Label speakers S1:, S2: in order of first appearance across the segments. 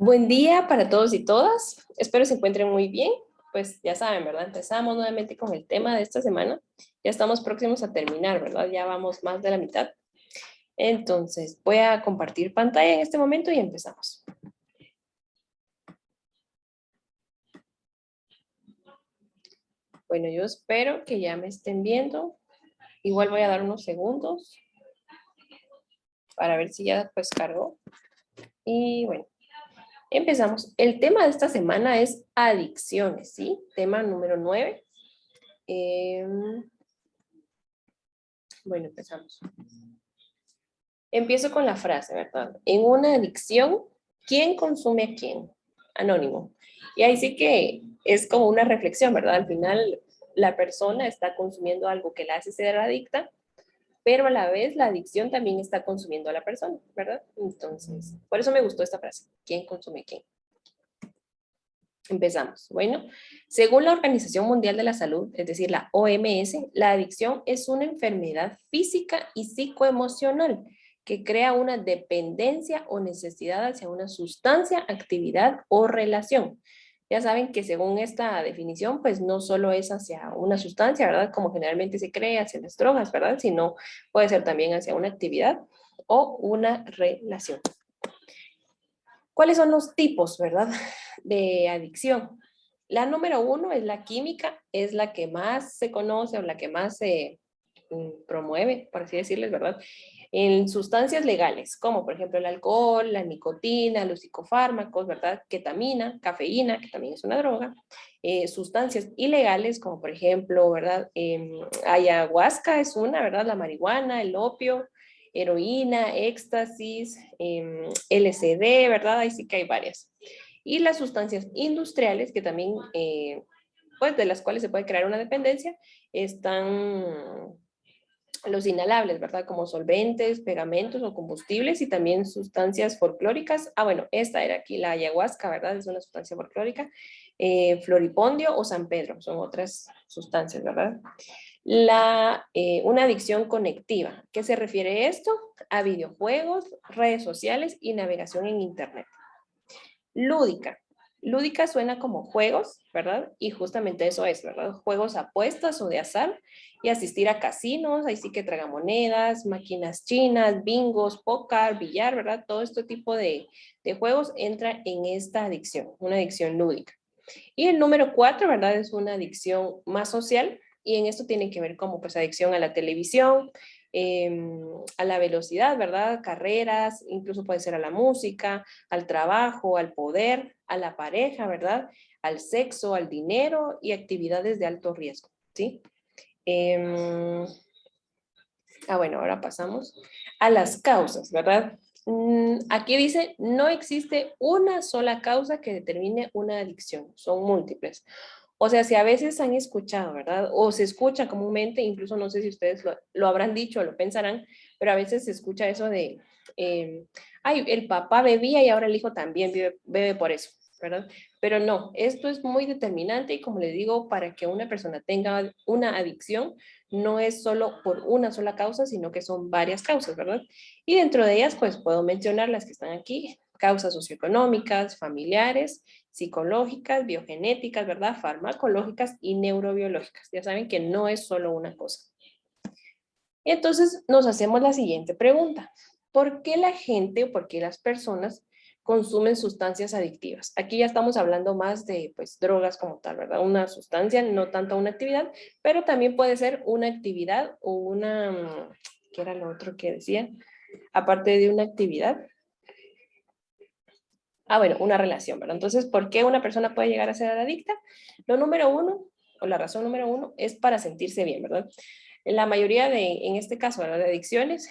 S1: Buen día para todos y todas. Espero se encuentren muy bien. Pues ya saben, ¿verdad? Empezamos nuevamente con el tema de esta semana. Ya estamos próximos a terminar, ¿verdad? Ya vamos más de la mitad. Entonces, voy a compartir pantalla en este momento y empezamos. Bueno, yo espero que ya me estén viendo. Igual voy a dar unos segundos para ver si ya pues cargó. Y bueno, empezamos. El tema de esta semana es adicciones, ¿sí? Tema número 9. Bueno, empezamos. Empiezo con la frase, ¿verdad? En una adicción, ¿quién consume a quién? Anónimo. Y ahí sí que es como una reflexión, ¿verdad? Al final, la persona está consumiendo algo que la hace ser adicta, pero a la vez la adicción también está consumiendo a la persona, ¿verdad? Entonces, por eso me gustó esta frase. ¿Quién consume a quién? Empezamos. Bueno, según la Organización Mundial de la Salud, es decir, la OMS, la adicción es una enfermedad física y psicoemocional que crea una dependencia o necesidad hacia una sustancia, actividad o relación. Ya saben que según esta definición, pues no solo es hacia una sustancia, ¿verdad? Como generalmente se cree hacia las drogas, ¿verdad? Sino puede ser también hacia una actividad o una relación. ¿Cuáles son los tipos, verdad, de adicción? La número 1 es la química, es la que más se conoce o la que más se promueve, por así decirles, ¿verdad? En sustancias legales, como por ejemplo el alcohol, la nicotina, los psicofármacos, ¿verdad? Ketamina, cafeína, que también es una droga. Sustancias ilegales, como por ejemplo, ¿verdad? Ayahuasca es una, ¿verdad? La marihuana, el opio, heroína, éxtasis, LSD, ¿verdad? Ahí sí que hay varias. Y las sustancias industriales, que también, pues de las cuales se puede crear una dependencia, están los inhalables, ¿verdad? Como solventes, pegamentos o combustibles y también sustancias folclóricas. Ah, bueno, esta era aquí la ayahuasca, ¿verdad? Es una sustancia folclórica. Floripondio o San Pedro son otras sustancias, ¿verdad? Una adicción conectiva. ¿Qué se refiere esto? A videojuegos, redes sociales y navegación en Internet. Lúdica. Lúdica suena como juegos, ¿verdad? Y justamente eso es, ¿verdad? Juegos apuestas o de azar y asistir a casinos, ahí sí que tragamonedas, máquinas chinas, bingos, póker, billar, ¿verdad? Todo este tipo de juegos entra en esta adicción, una adicción lúdica. Y el número 4, ¿verdad? Es una adicción más social y en esto tiene que ver como pues adicción a la televisión, a la velocidad, ¿verdad? Carreras, incluso puede ser a la música, al trabajo, al poder, a la pareja, ¿verdad? Al sexo, al dinero y actividades de alto riesgo, ¿sí? Bueno, ahora pasamos a las causas, ¿verdad? Aquí dice, no existe una sola causa que determine una adicción, son múltiples. O sea, si a veces han escuchado, ¿verdad? O se escucha comúnmente, incluso no sé si ustedes lo habrán dicho o lo pensarán, pero a veces se escucha eso de, ay, el papá bebía y ahora el hijo también bebe por eso, ¿verdad? Pero no, esto es muy determinante y como les digo, para que una persona tenga una adicción, no es solo por una sola causa, sino que son varias causas, ¿verdad? Y dentro de ellas, pues puedo mencionar las que están aquí, causas socioeconómicas, familiares, psicológicas, biogenéticas, ¿verdad? Farmacológicas y neurobiológicas. Ya saben que no es solo una cosa. Entonces nos hacemos la siguiente pregunta. ¿Por qué la gente o por qué las personas consumen sustancias adictivas? Aquí ya estamos hablando más de pues drogas como tal, ¿verdad? Una sustancia, no tanto una actividad, pero también puede ser una actividad o una, ¿qué era lo otro que decía? Aparte de una actividad. Bueno, una relación, ¿verdad? Entonces, ¿por qué una persona puede llegar a ser adicta? Lo número uno, o la razón número uno, es para sentirse bien, ¿verdad? La mayoría en este caso, ¿verdad? De adicciones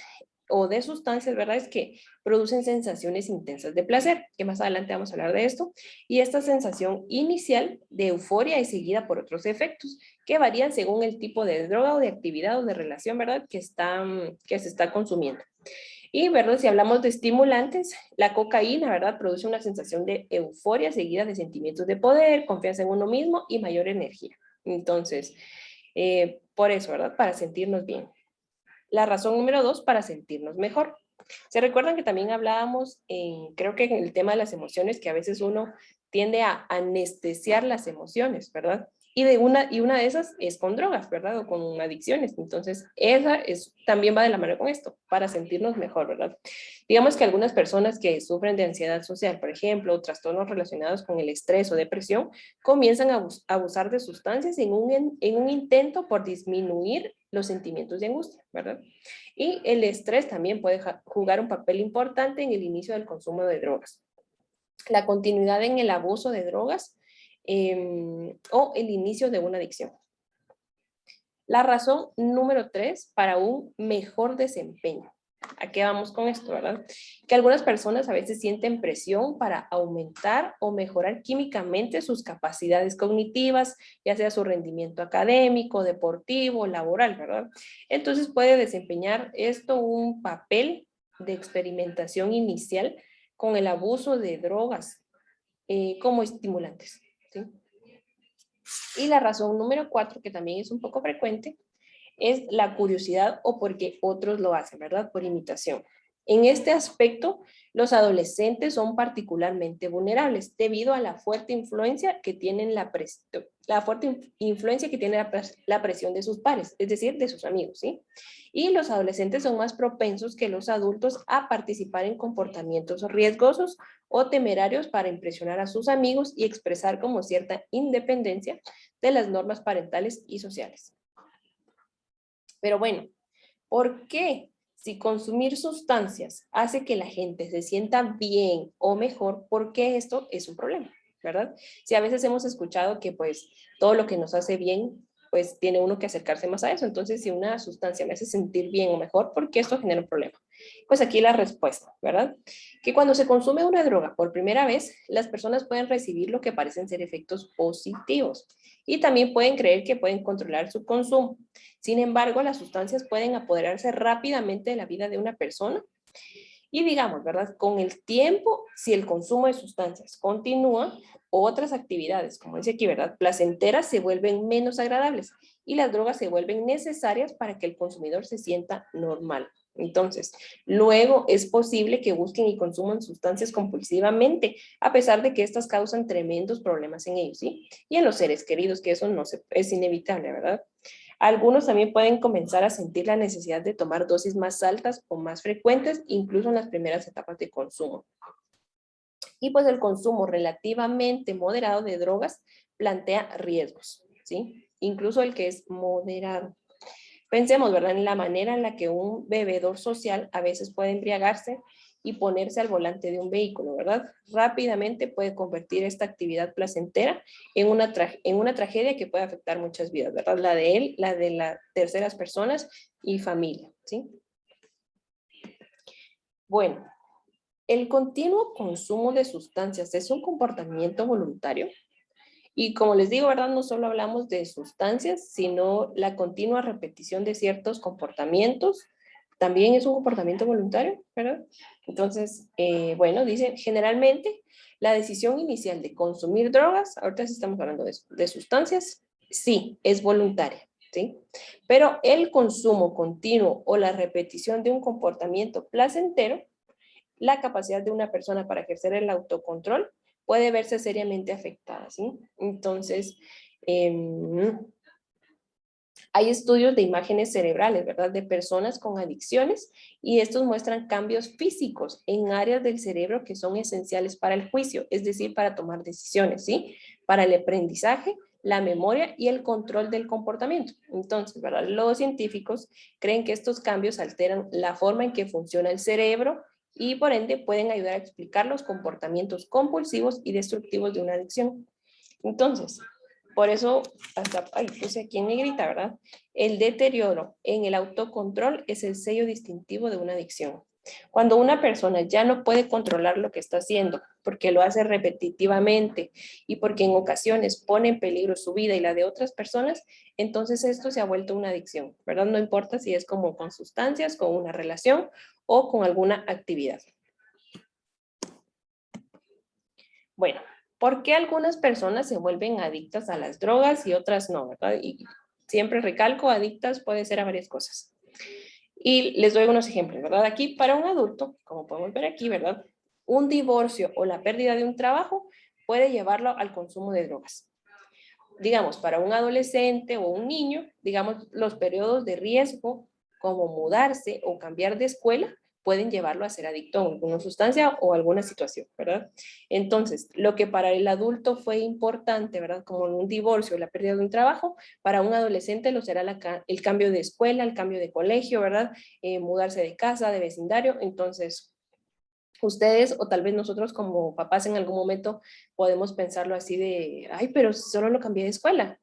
S1: o de sustancias, ¿verdad? Es que producen sensaciones intensas de placer, que más adelante vamos a hablar de esto, y esta sensación inicial de euforia es seguida por otros efectos que varían según el tipo de droga o de actividad o de relación, ¿verdad? Que se está consumiendo. Y, ¿verdad? Si hablamos de estimulantes, la cocaína, ¿verdad? Produce una sensación de euforia seguida de sentimientos de poder, confianza en uno mismo y mayor energía. Entonces, por eso, ¿verdad? Para sentirnos bien. La razón número 2, para sentirnos mejor. Se recuerdan que también hablábamos, creo que en el tema de las emociones, que a veces uno tiende a anestesiar las emociones, ¿verdad? Y una de esas es con drogas, ¿verdad? O con adicciones. Entonces, también va de la mano con esto, para sentirnos mejor, ¿verdad? Digamos que algunas personas que sufren de ansiedad social, por ejemplo, o trastornos relacionados con el estrés o depresión, comienzan a abusar de sustancias en un intento por disminuir los sentimientos de angustia, ¿verdad? Y el estrés también puede jugar un papel importante en el inicio del consumo de drogas. La continuidad en el abuso de drogas o el inicio de una adicción. La razón número 3 para un mejor desempeño. ¿A qué vamos con esto, verdad? Que algunas personas a veces sienten presión para aumentar o mejorar químicamente sus capacidades cognitivas, ya sea su rendimiento académico, deportivo, laboral, ¿verdad? Entonces puede desempeñar esto un papel de experimentación inicial con el abuso de drogas como estimulantes, ¿sí? Y la razón número 4, que también es un poco frecuente, es la curiosidad o porque otros lo hacen, ¿verdad? Por imitación. En este aspecto, los adolescentes son particularmente vulnerables debido a la fuerte influencia que tienen la presión de sus pares, es decir, de sus amigos, ¿sí? Y los adolescentes son más propensos que los adultos a participar en comportamientos riesgosos o temerarios para impresionar a sus amigos y expresar como cierta independencia de las normas parentales y sociales. Pero bueno, ¿por qué? Si consumir sustancias hace que la gente se sienta bien o mejor, ¿por qué esto es un problema? ¿Verdad? Si a veces hemos escuchado que pues todo lo que nos hace bien, pues tiene uno que acercarse más a eso. Entonces, si una sustancia me hace sentir bien o mejor, ¿por qué esto genera un problema? Pues aquí la respuesta, ¿verdad? Que cuando se consume una droga por primera vez, las personas pueden recibir lo que parecen ser efectos positivos y también pueden creer que pueden controlar su consumo. Sin embargo, las sustancias pueden apoderarse rápidamente de la vida de una persona y digamos, ¿verdad? Con el tiempo, si el consumo de sustancias continúa, otras actividades, como dice aquí, ¿verdad? Placenteras se vuelven menos agradables y las drogas se vuelven necesarias para que el consumidor se sienta normal. Entonces, luego es posible que busquen y consuman sustancias compulsivamente, a pesar de que estas causan tremendos problemas en ellos, ¿sí? Y en los seres queridos, que eso no es inevitable, ¿verdad? Algunos también pueden comenzar a sentir la necesidad de tomar dosis más altas o más frecuentes, incluso en las primeras etapas de consumo. Y pues el consumo relativamente moderado de drogas plantea riesgos, ¿sí? Incluso el que es moderado. Pensemos, ¿verdad?, en la manera en la que un bebedor social a veces puede embriagarse y ponerse al volante de un vehículo, ¿verdad? Rápidamente puede convertir esta actividad placentera en una tragedia que puede afectar muchas vidas, ¿verdad? La de él, la de las terceras personas y familia, ¿sí? Bueno, el continuo consumo de sustancias es un comportamiento voluntario. Y como les digo, ¿verdad? No solo hablamos de sustancias, sino la continua repetición de ciertos comportamientos. También es un comportamiento voluntario, ¿verdad? Entonces, bueno, dice, generalmente la decisión inicial de consumir drogas, ahorita sí estamos hablando de sustancias, sí, es voluntaria, ¿sí? Pero el consumo continuo o la repetición de un comportamiento placentero, la capacidad de una persona para ejercer el autocontrol puede verse seriamente afectada, ¿sí? Entonces, hay estudios de imágenes cerebrales, ¿verdad? De personas con adicciones y estos muestran cambios físicos en áreas del cerebro que son esenciales para el juicio, es decir, para tomar decisiones, ¿sí? Para el aprendizaje, la memoria y el control del comportamiento. Entonces, ¿verdad? Los científicos creen que estos cambios alteran la forma en que funciona el cerebro y por ende pueden ayudar a explicar los comportamientos compulsivos y destructivos de una adicción. Entonces, por eso, hasta puse aquí en negrita, ¿verdad? El deterioro en el autocontrol es el sello distintivo de una adicción. Cuando una persona ya no puede controlar lo que está haciendo, porque lo hace repetitivamente y porque en ocasiones pone en peligro su vida y la de otras personas, entonces esto se ha vuelto una adicción, ¿verdad? No importa si es como con sustancias, con una relación o con alguna actividad. Bueno, ¿por qué algunas personas se vuelven adictas a las drogas y otras no, verdad? Y siempre recalco, adictas puede ser a varias cosas. Y les doy unos ejemplos, ¿verdad? Aquí para un adulto, como podemos ver aquí, ¿verdad? Un divorcio o la pérdida de un trabajo puede llevarlo al consumo de drogas. Digamos, para un adolescente o un niño, digamos, los periodos de riesgo, como mudarse o cambiar de escuela, pueden llevarlo a ser adicto a alguna sustancia o alguna situación, ¿verdad? Entonces, lo que para el adulto fue importante, ¿verdad? Como un divorcio o la pérdida de un trabajo, para un adolescente lo será el cambio de escuela, el cambio de colegio, ¿verdad? Mudarse de casa, de vecindario. Entonces, ustedes o tal vez nosotros como papás en algún momento podemos pensarlo así de, ay, pero solo lo cambié de escuela.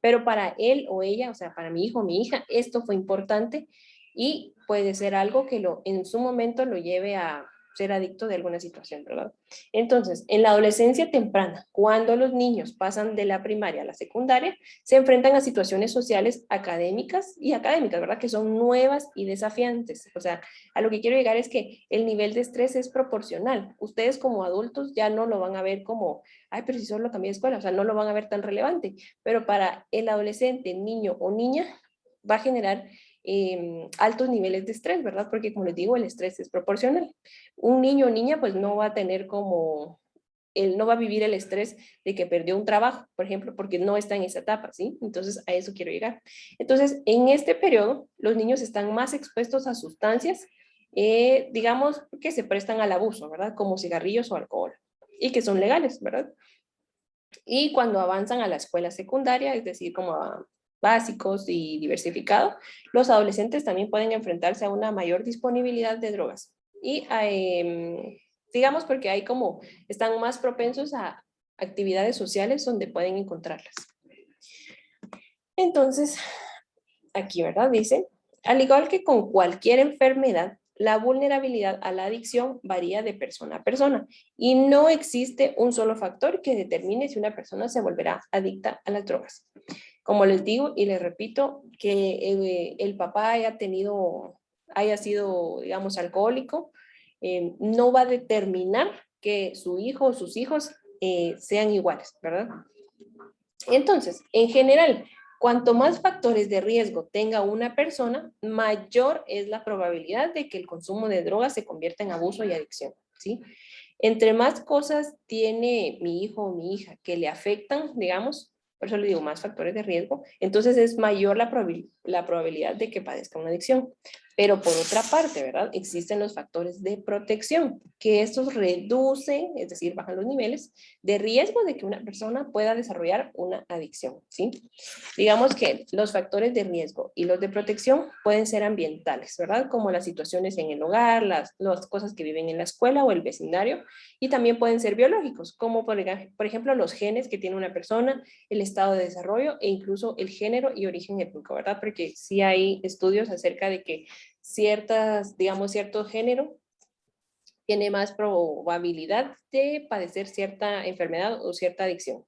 S1: Pero para él o ella, o sea, para mi hijo o mi hija, esto fue importante y puede ser algo que en su momento lo lleve a ser adicto de alguna situación, ¿verdad? Entonces, en la adolescencia temprana, cuando los niños pasan de la primaria a la secundaria, se enfrentan a situaciones sociales académicas, ¿verdad? Que son nuevas y desafiantes. O sea, a lo que quiero llegar es que el nivel de estrés es proporcional. Ustedes como adultos ya no lo van a ver como, ay, pero si solo cambié de escuela, o sea, no lo van a ver tan relevante, pero para el adolescente, niño o niña, va a generar altos niveles de estrés, ¿verdad? Porque como les digo, el estrés es proporcional. Un niño o niña pues no va a tener como, él no va a vivir el estrés de que perdió un trabajo, por ejemplo, porque no está en esa etapa, ¿sí? Entonces a eso quiero llegar. Entonces, en este periodo, los niños están más expuestos a sustancias, digamos, que se prestan al abuso, ¿verdad? Como cigarrillos o alcohol, y que son legales, ¿verdad? Y cuando avanzan a la escuela secundaria, es decir, como a básicos y diversificado, los adolescentes también pueden enfrentarse a una mayor disponibilidad de drogas. Y digamos porque hay como, están más propensos a actividades sociales donde pueden encontrarlas. Entonces, aquí, ¿verdad? Dice, al igual que con cualquier enfermedad, la vulnerabilidad a la adicción varía de persona a persona y no existe un solo factor que determine si una persona se volverá adicta a las drogas. Como les digo y les repito, que el papá haya sido, digamos, alcohólico, no va a determinar que su hijo o sus hijos sean iguales, ¿verdad? Entonces, en general, cuanto más factores de riesgo tenga una persona, mayor es la probabilidad de que el consumo de drogas se convierta en abuso y adicción, ¿sí? Entre más cosas tiene mi hijo o mi hija que le afectan, digamos, por eso le digo más factores de riesgo, entonces es mayor la probabilidad de que padezca una adicción. Pero por otra parte, ¿verdad? Existen los factores de protección, que estos reducen, es decir, bajan los niveles de riesgo de que una persona pueda desarrollar una adicción, ¿sí? Digamos que los factores de riesgo y los de protección pueden ser ambientales, ¿verdad? Como las situaciones en el hogar, las cosas que viven en la escuela o el vecindario, y también pueden ser biológicos, como por ejemplo los genes que tiene una persona, el estado de desarrollo e incluso el género y origen étnico, ¿verdad? Porque sí hay estudios acerca de que cierto género tiene más probabilidad de padecer cierta enfermedad o cierta adicción.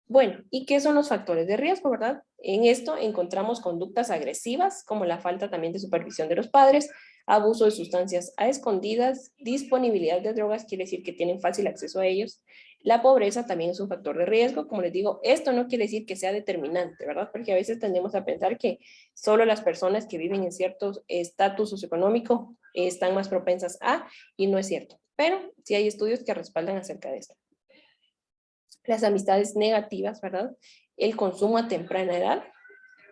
S1: Bueno, ¿y qué son los factores de riesgo, verdad? En esto encontramos conductas agresivas, como la falta también de supervisión de los padres, abuso de sustancias a escondidas, disponibilidad de drogas, quiere decir que tienen fácil acceso a ellos. La pobreza también es un factor de riesgo, como les digo, esto no quiere decir que sea determinante, ¿verdad? Porque a veces tendemos a pensar que solo las personas que viven en cierto estatus socioeconómico están más propensas a, y no es cierto. Pero sí hay estudios que respaldan acerca de esto. Las amistades negativas, ¿verdad? El consumo a temprana edad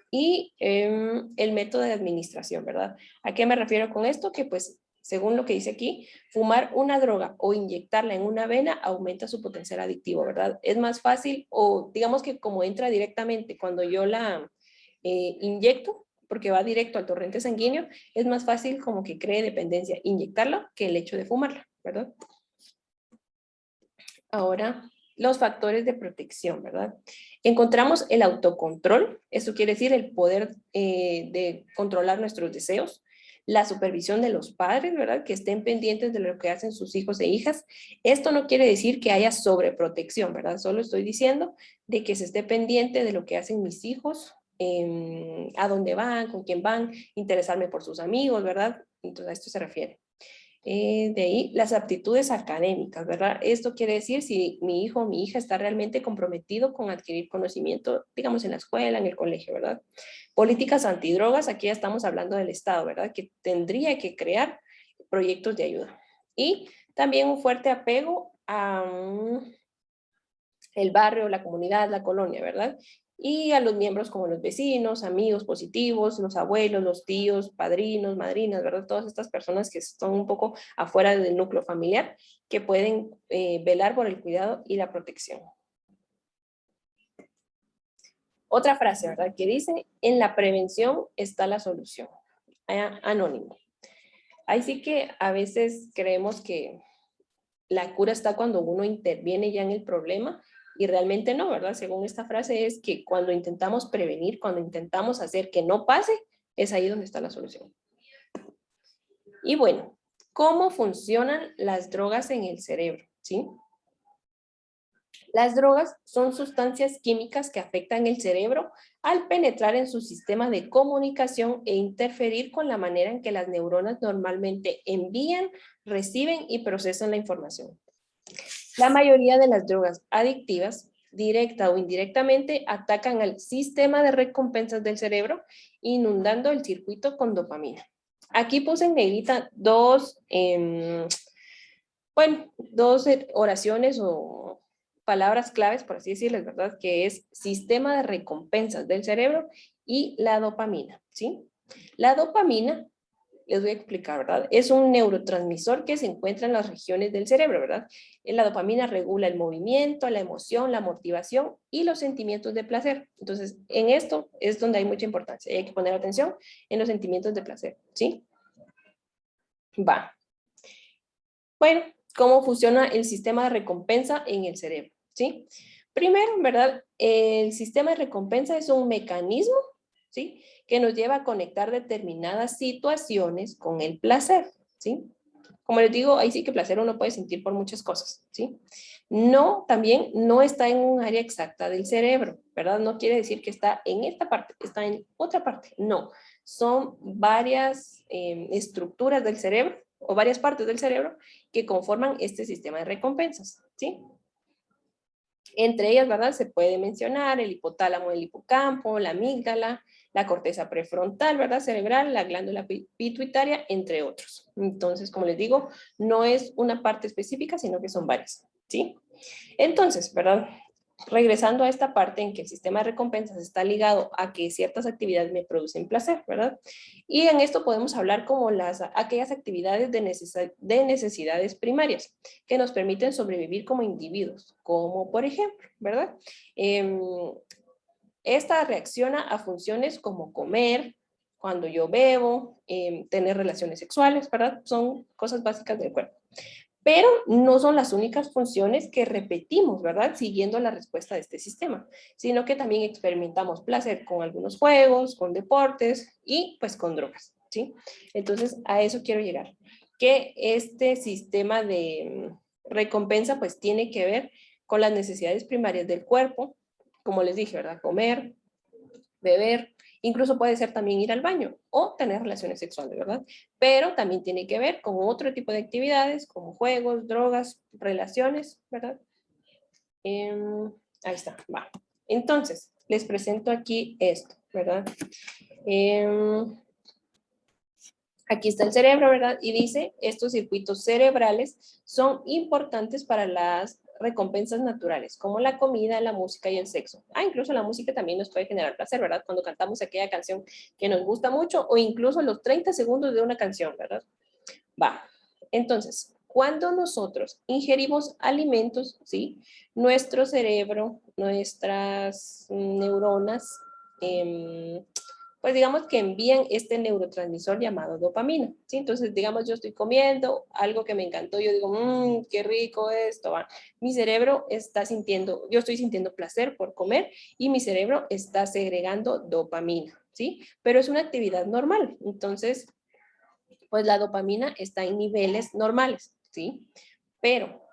S1: y el método de administración, ¿verdad? ¿A qué me refiero con esto? Que pues, según lo que dice aquí, fumar una droga o inyectarla en una vena aumenta su potencial adictivo, ¿verdad? Es más fácil o digamos que como entra directamente cuando yo la inyecto, porque va directo al torrente sanguíneo, es más fácil como que cree dependencia inyectarla que el hecho de fumarla, ¿verdad? Ahora, los factores de protección, ¿verdad? Encontramos el autocontrol, eso quiere decir el poder de controlar nuestros deseos, la supervisión de los padres, ¿verdad? Que estén pendientes de lo que hacen sus hijos e hijas. Esto no quiere decir que haya sobreprotección, ¿verdad? Solo estoy diciendo de que se esté pendiente de lo que hacen mis hijos, a dónde van, con quién van, interesarme por sus amigos, ¿verdad? Entonces a esto se refiere. De ahí las aptitudes académicas, ¿verdad? Esto quiere decir si mi hijo o mi hija está realmente comprometido con adquirir conocimiento, digamos en la escuela, en el colegio, ¿verdad? Políticas antidrogas, aquí ya estamos hablando del Estado, ¿verdad? Que tendría que crear proyectos de ayuda. Y también un fuerte apego a el barrio, la comunidad, la colonia, ¿verdad? Y a los miembros como los vecinos, amigos positivos, los abuelos, los tíos, padrinos, madrinas, ¿verdad? Todas estas personas que son un poco afuera del núcleo familiar, que pueden velar por el cuidado y la protección. Otra frase, ¿verdad? Que dice, en la prevención está la solución. Anónimo. Ahí sí que a veces creemos que la cura está cuando uno interviene ya en el problema y realmente no, ¿verdad? Según esta frase es que cuando intentamos prevenir, cuando intentamos hacer que no pase, es ahí donde está la solución. Y bueno, ¿cómo funcionan las drogas en el cerebro? ¿Sí? Las drogas son sustancias químicas que afectan el cerebro al penetrar en su sistema de comunicación e interferir con la manera en que las neuronas normalmente envían, reciben y procesan la información. La mayoría de las drogas adictivas, directa o indirectamente, atacan al sistema de recompensas del cerebro, inundando el circuito con dopamina. Aquí puse en negrita dos oraciones o palabras claves, por así decirles, ¿verdad? Que es sistema de recompensas del cerebro y la dopamina, ¿sí? La dopamina, les voy a explicar, ¿verdad? Es un neurotransmisor que se encuentra en las regiones del cerebro, ¿verdad? La dopamina regula el movimiento, la emoción, la motivación y los sentimientos de placer. Entonces, en esto es donde hay mucha importancia. Hay que poner atención en los sentimientos de placer, ¿sí? Va. Bueno, ¿cómo funciona el sistema de recompensa en el cerebro? ¿Sí? Primero, ¿verdad? El sistema de recompensa es un mecanismo, ¿sí? Que nos lleva a conectar determinadas situaciones con el placer, ¿sí? Como les digo, ahí sí que placer uno puede sentir por muchas cosas, ¿sí? No, también no está en un área exacta del cerebro, ¿verdad? No quiere decir que está en esta parte, está en otra parte, no. Son varias estructuras del cerebro o varias partes del cerebro que conforman este sistema de recompensas, ¿sí? Entre ellas, ¿verdad? Se puede mencionar el hipotálamo, el hipocampo, la amígdala, la corteza prefrontal, ¿verdad? Cerebral, la glándula pituitaria, entre otros. Entonces, como les digo, no es una parte específica, sino que son varias, ¿sí? Entonces, ¿verdad? Regresando a esta parte en que el sistema de recompensas está ligado a que ciertas actividades me producen placer, ¿verdad? Y en esto podemos hablar como aquellas actividades de necesidades primarias que nos permiten sobrevivir como individuos, como por ejemplo, ¿verdad? Esta reacciona a funciones como comer, cuando yo bebo, tener relaciones sexuales, ¿verdad? Son cosas básicas del cuerpo. Pero no son las únicas funciones que repetimos, ¿verdad? Siguiendo la respuesta de este sistema, sino que también experimentamos placer con algunos juegos, con deportes y pues con drogas, ¿sí? Entonces a eso quiero llegar, que este sistema de recompensa pues tiene que ver con las necesidades primarias del cuerpo, como les dije, ¿verdad? Comer, beber, incluso puede ser también ir al baño o tener relaciones sexuales, ¿verdad? Pero también tiene que ver con otro tipo de actividades como juegos, drogas, relaciones, ¿verdad? Ahí está, va. Entonces, les presento aquí esto, ¿verdad? Aquí está el cerebro, ¿verdad? Y dice, estos circuitos cerebrales son importantes para las recompensas naturales, como la comida, la música y el sexo. Incluso la música también nos puede generar placer, ¿verdad? Cuando cantamos aquella canción que nos gusta mucho o incluso los 30 segundos de una canción, ¿verdad? Va. Entonces, cuando nosotros ingerimos alimentos, ¿sí? Nuestro cerebro, nuestras neuronas, pues digamos que envían este neurotransmisor llamado dopamina, ¿sí? Entonces, digamos, yo estoy comiendo algo que me encantó, yo digo, qué rico esto, va. Mi cerebro está sintiendo, yo estoy sintiendo placer por comer y mi cerebro está segregando dopamina, ¿sí? Pero es una actividad normal, entonces, pues la dopamina está en niveles normales, ¿sí? Pero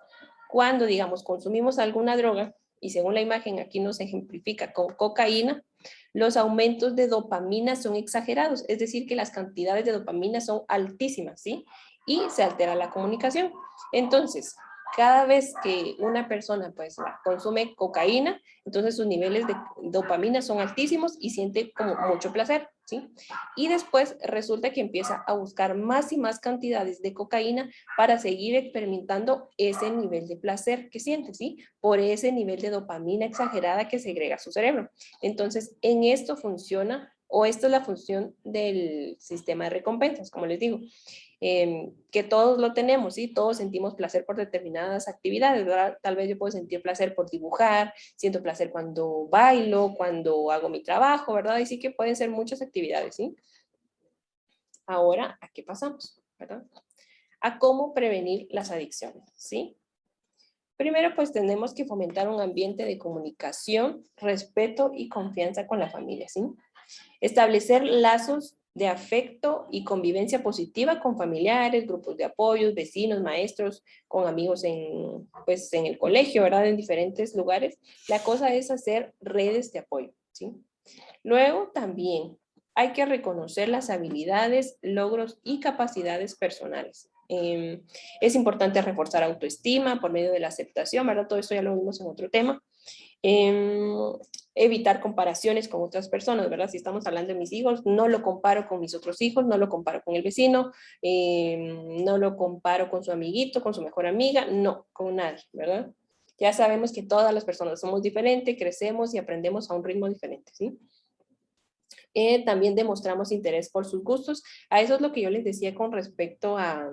S1: cuando, digamos, consumimos alguna droga, y según la imagen aquí nos ejemplifica con cocaína, los aumentos de dopamina son exagerados, es decir, que las cantidades de dopamina son altísimas, ¿sí? y se altera la comunicación. Entonces, cada vez que una persona pues consume cocaína, entonces sus niveles de dopamina son altísimos y siente como mucho placer, ¿sí? Y después resulta que empieza a buscar más y más cantidades de cocaína para seguir experimentando ese nivel de placer que siente, ¿sí? Por ese nivel de dopamina exagerada que segrega su cerebro. Entonces, en esto funciona, o esto es la función del sistema de recompensas, como les digo. Que todos lo tenemos, ¿sí? Todos sentimos placer por determinadas actividades, ¿verdad? Tal vez yo puedo sentir placer por dibujar, siento placer cuando bailo, cuando hago mi trabajo, ¿verdad? Y sí que pueden ser muchas actividades, ¿sí? Ahora, ¿a qué pasamos? ¿Verdad? A cómo prevenir las adicciones, ¿sí? Primero, pues tenemos que fomentar un ambiente de comunicación, respeto y confianza con la familia, ¿sí? Establecer lazos de afecto y convivencia positiva con familiares, grupos de apoyo, vecinos, maestros, con amigos pues, en el colegio, ¿verdad? En diferentes lugares. La cosa es hacer redes de apoyo, ¿sí? Luego también hay que reconocer las habilidades, logros y capacidades personales. Es importante reforzar autoestima por medio de la aceptación, ¿verdad? Todo esto ya lo vimos en otro tema. Evitar comparaciones con otras personas, ¿verdad? Si estamos hablando de mis hijos, no lo comparo con mis otros hijos, no lo comparo con el vecino, no lo comparo con su amiguito, con su mejor amiga, no, con nadie, ¿verdad? Ya sabemos que todas las personas somos diferentes, crecemos y aprendemos a un ritmo diferente, ¿sí? También demostramos interés por sus gustos. A eso es lo que yo les decía con respecto a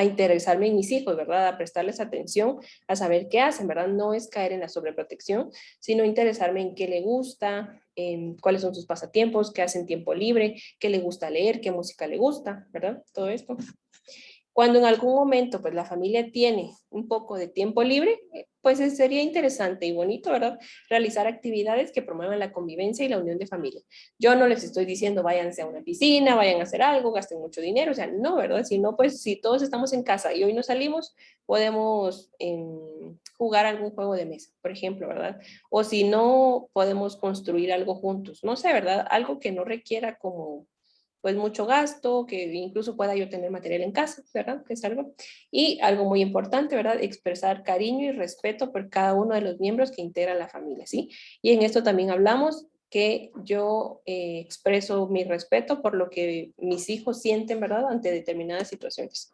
S1: interesarme en mis hijos, ¿verdad? A prestarles atención, a saber qué hacen, ¿verdad? No es caer en la sobreprotección, sino interesarme en qué le gusta, en cuáles son sus pasatiempos, qué hacen tiempo libre, qué le gusta leer, qué música le gusta, ¿verdad? Todo esto. Cuando en algún momento pues la familia tiene un poco de tiempo libre, pues sería interesante y bonito, ¿verdad? Realizar actividades que promuevan la convivencia y la unión de familia. Yo no les estoy diciendo váyanse a una piscina, vayan a hacer algo, gasten mucho dinero, o sea, no, ¿verdad? Sino pues si todos estamos en casa y hoy no salimos, podemos jugar algún juego de mesa, por ejemplo, ¿verdad? O si no, podemos construir algo juntos, no sé, ¿verdad? Algo que no requiera como pues mucho gasto, que incluso pueda yo tener material en casa, ¿verdad? Que es algo. Y algo muy importante, ¿verdad? Expresar cariño y respeto por cada uno de los miembros que integran la familia, ¿sí? Y en esto también hablamos que yo expreso mi respeto por lo que mis hijos sienten, ¿verdad? Ante determinadas situaciones.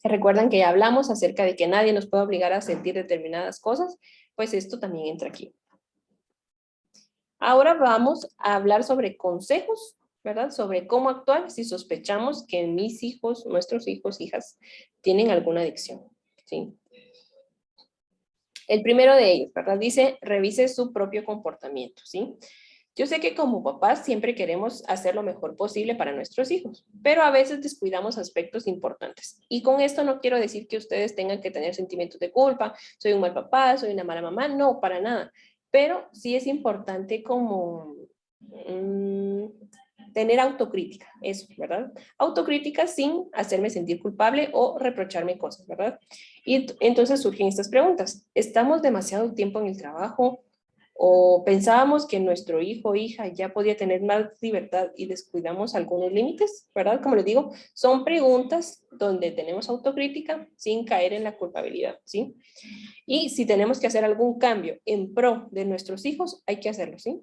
S1: Recuerdan que ya hablamos acerca de que nadie nos puede obligar a sentir determinadas cosas, pues esto también entra aquí. Ahora vamos a hablar sobre consejos, ¿verdad? Sobre cómo actuar si sospechamos que mis hijos, nuestros hijos, hijas, tienen alguna adicción, ¿sí? El primero de ellos, ¿verdad? Dice, revise su propio comportamiento, ¿sí? Yo sé que como papás siempre queremos hacer lo mejor posible para nuestros hijos, pero a veces descuidamos aspectos importantes. Y con esto no quiero decir que ustedes tengan que tener sentimientos de culpa, soy un mal papá, soy una mala mamá, no, para nada. Pero sí es importante como tener autocrítica, eso, ¿verdad? Autocrítica sin hacerme sentir culpable o reprocharme cosas, ¿verdad? Y entonces surgen estas preguntas. ¿Estamos demasiado tiempo en el trabajo? ¿O pensábamos que nuestro hijo o hija ya podía tener más libertad y descuidamos algunos límites? ¿Verdad? Como les digo, son preguntas donde tenemos autocrítica sin caer en la culpabilidad, ¿sí? Y si tenemos que hacer algún cambio en pro de nuestros hijos, hay que hacerlo, ¿sí?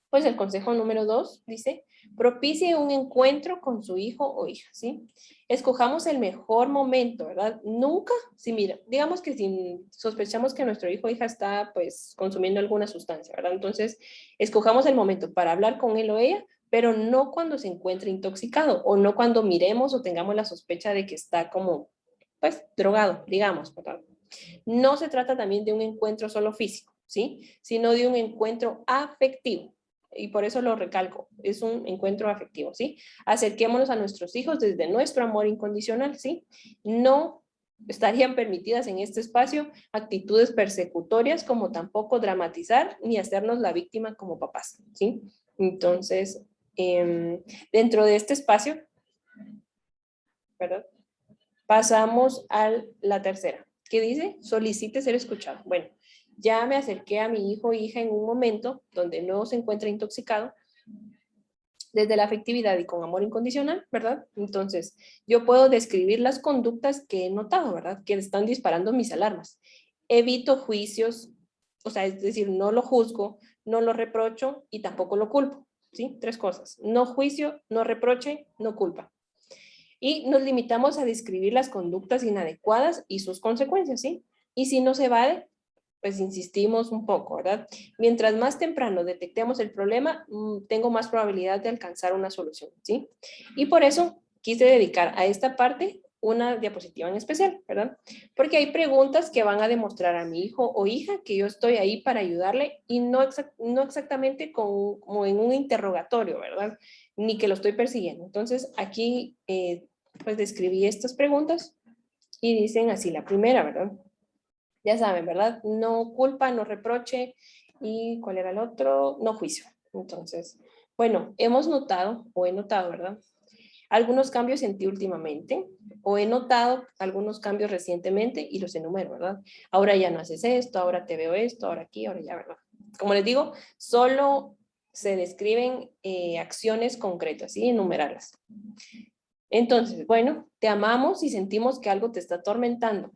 S1: Pues el consejo número 2 dice, propicie un encuentro con su hijo o hija, ¿sí? Escojamos el mejor momento, ¿verdad? Nunca, si mira, digamos que si sospechamos que nuestro hijo o hija está pues consumiendo alguna sustancia, ¿verdad? Entonces, escojamos el momento para hablar con él o ella, pero no cuando se encuentre intoxicado o no cuando miremos o tengamos la sospecha de que está como, pues, drogado, digamos, ¿verdad? No se trata también de un encuentro solo físico, ¿sí? Sino de un encuentro afectivo. Y por eso lo recalco, es un encuentro afectivo, ¿sí? Acerquémonos a nuestros hijos desde nuestro amor incondicional, ¿sí? No estarían permitidas en este espacio actitudes persecutorias como tampoco dramatizar ni hacernos la víctima como papás, ¿sí? Entonces, dentro de este espacio, ¿verdad? Pasamos a la tercera, que dice, solicite ser escuchado. Bueno, ya me acerqué a mi hijo o hija en un momento donde no se encuentra intoxicado desde la afectividad y con amor incondicional, ¿verdad? Entonces, yo puedo describir las conductas que he notado, ¿verdad? Que están disparando mis alarmas. Evito juicios, o sea, es decir, no lo juzgo, no lo reprocho y tampoco lo culpo, ¿sí? Tres cosas. No juicio, no reproche, no culpa. Y nos limitamos a describir las conductas inadecuadas y sus consecuencias, ¿sí? Y si no se evade, pues insistimos un poco, ¿verdad? Mientras más temprano detectemos el problema, tengo más probabilidad de alcanzar una solución, ¿sí? Y por eso quise dedicar a esta parte una diapositiva en especial, ¿verdad? Porque hay preguntas que van a demostrar a mi hijo o hija que yo estoy ahí para ayudarle y no exactamente como en un interrogatorio, ¿verdad? Ni que lo estoy persiguiendo. Entonces, aquí pues describí estas preguntas y dicen así, la primera, ¿verdad? Ya saben, ¿verdad? No culpa, no reproche y ¿cuál era el otro? No juicio. Entonces, bueno, hemos notado o he notado, ¿verdad? Algunos cambios en ti últimamente o he notado algunos cambios recientemente y los enumero, ¿verdad? Ahora ya no haces esto, ahora te veo esto, ahora aquí, ahora ya, ¿verdad? Como les digo, solo se describen acciones concretas, ¿sí? Enumerarlas. Entonces, bueno, te amamos y sentimos que algo te está atormentando.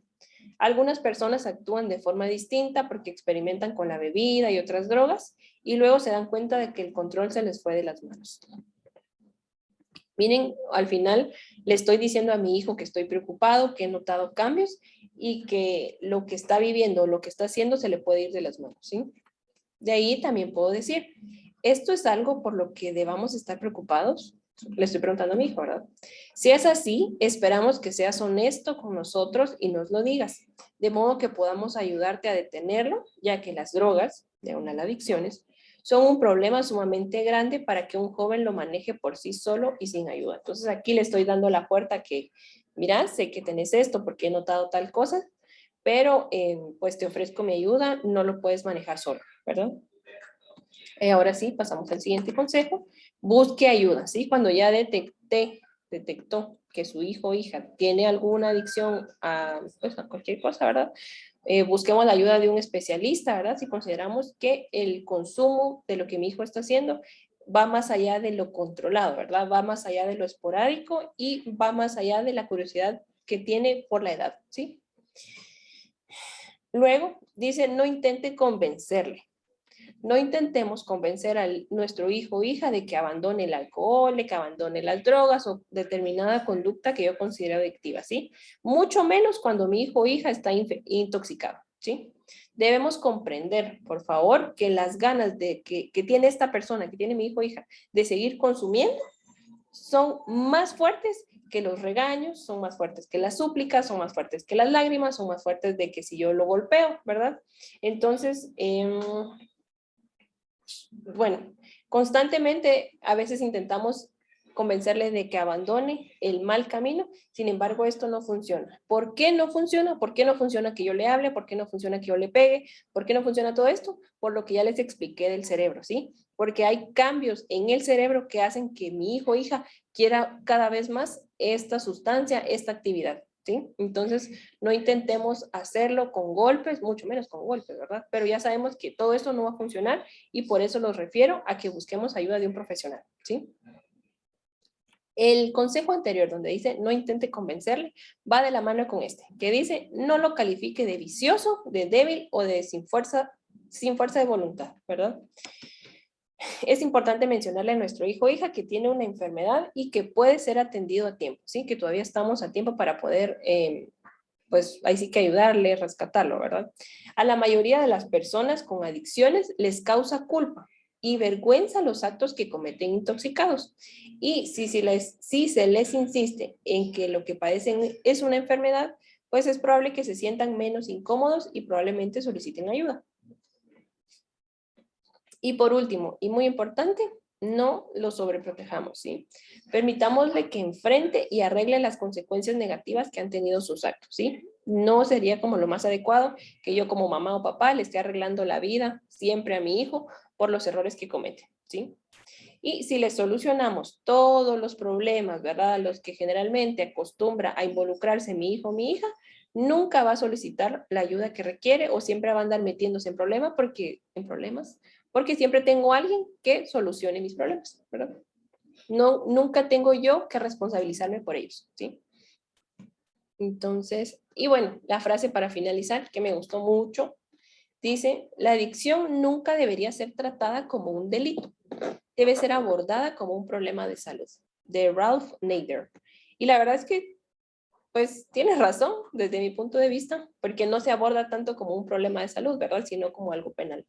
S1: Algunas personas actúan de forma distinta porque experimentan con la bebida y otras drogas y luego se dan cuenta de que el control se les fue de las manos. Miren, al final le estoy diciendo a mi hijo que estoy preocupado, que he notado cambios y que lo que está viviendo, lo que está haciendo se le puede ir de las manos, ¿sí? De ahí también puedo decir, ¿esto es algo por lo que debamos estar preocupados? Le estoy preguntando a mi hijo, ¿verdad? Si es así, esperamos que seas honesto con nosotros y nos lo digas, de modo que podamos ayudarte a detenerlo, ya que las drogas, de una las adicciones, son un problema sumamente grande para que un joven lo maneje por sí solo y sin ayuda. Entonces aquí le estoy dando la puerta que, mira, sé que tenés esto porque he notado tal cosa, pero pues te ofrezco mi ayuda, no lo puedes manejar solo, ¿verdad? Ahora sí, pasamos al siguiente consejo. Busque ayuda, ¿sí? Cuando ya detectó que su hijo o hija tiene alguna adicción a, pues, a cualquier cosa, ¿verdad? Busquemos la ayuda de un especialista, ¿verdad? Si consideramos que el consumo de lo que mi hijo está haciendo va más allá de lo controlado, ¿verdad? Va más allá de lo esporádico y va más allá de la curiosidad que tiene por la edad, ¿sí? Luego dice, no intente convencerle. No intentemos convencer a nuestro hijo o hija de que abandone el alcohol, de que abandone las drogas o determinada conducta que yo considero adictiva, ¿sí? Mucho menos cuando mi hijo o hija está intoxicado, ¿sí? Debemos comprender, por favor, que las ganas que tiene esta persona, que tiene mi hijo o hija, de seguir consumiendo, son más fuertes que los regaños, son más fuertes que las súplicas, son más fuertes que las lágrimas, son más fuertes de que si yo lo golpeo, ¿verdad? Entonces, bueno, constantemente a veces intentamos convencerle de que abandone el mal camino, sin embargo esto no funciona. ¿Por qué no funciona? ¿Por qué no funciona que yo le hable? ¿Por qué no funciona que yo le pegue? ¿Por qué no funciona todo esto? Por lo que ya les expliqué del cerebro, ¿sí? Porque hay cambios en el cerebro que hacen que mi hijo o hija quiera cada vez más esta sustancia, esta actividad. ¿Sí? Entonces, no intentemos hacerlo con golpes, mucho menos con golpes, ¿verdad? Pero ya sabemos que todo esto no va a funcionar y por eso los refiero a que busquemos ayuda de un profesional, ¿sí? El consejo anterior donde dice no intente convencerle va de la mano con este, que dice no lo califique de vicioso, de débil o de sin fuerza de voluntad, ¿verdad? Es importante mencionarle a nuestro hijo o hija que tiene una enfermedad y que puede ser atendido a tiempo, ¿sí? Que todavía estamos a tiempo para poder pues ahí sí que ayudarle, rescatarlo, ¿verdad? A la mayoría de las personas con adicciones les causa culpa y vergüenza los actos que cometen intoxicados. Y si se les insiste en que lo que padecen es una enfermedad, pues es probable que se sientan menos incómodos y probablemente soliciten ayuda. Y por último, y muy importante, no lo sobreprotejamos, ¿sí? Permitámosle que enfrente y arregle las consecuencias negativas que han tenido sus actos, ¿sí? No sería como lo más adecuado que yo como mamá o papá le esté arreglando la vida siempre a mi hijo por los errores que comete, ¿sí? Y si le solucionamos todos los problemas, ¿verdad? Los que generalmente acostumbra a involucrarse mi hijo o mi hija, nunca va a solicitar la ayuda que requiere o siempre va a andar metiéndose en problemas, porque siempre tengo a alguien que solucione mis problemas, ¿verdad? No, nunca tengo yo que responsabilizarme por ellos, ¿sí? Entonces, y bueno, la frase para finalizar, que me gustó mucho, dice, la adicción nunca debería ser tratada como un delito, debe ser abordada como un problema de salud, de Ralph Nader. Y la verdad es que, pues, tienes razón desde mi punto de vista, porque no se aborda tanto como un problema de salud, ¿verdad? Sino como algo penal.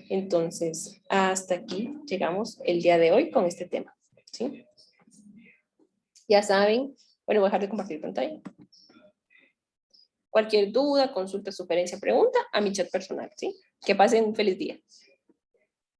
S1: Entonces, hasta aquí llegamos el día de hoy con este tema, ¿sí? Ya saben, bueno, voy a dejar de compartir pantalla. Cualquier duda, consulta, sugerencia, pregunta, a mi chat personal, ¿sí? Que pasen un feliz día.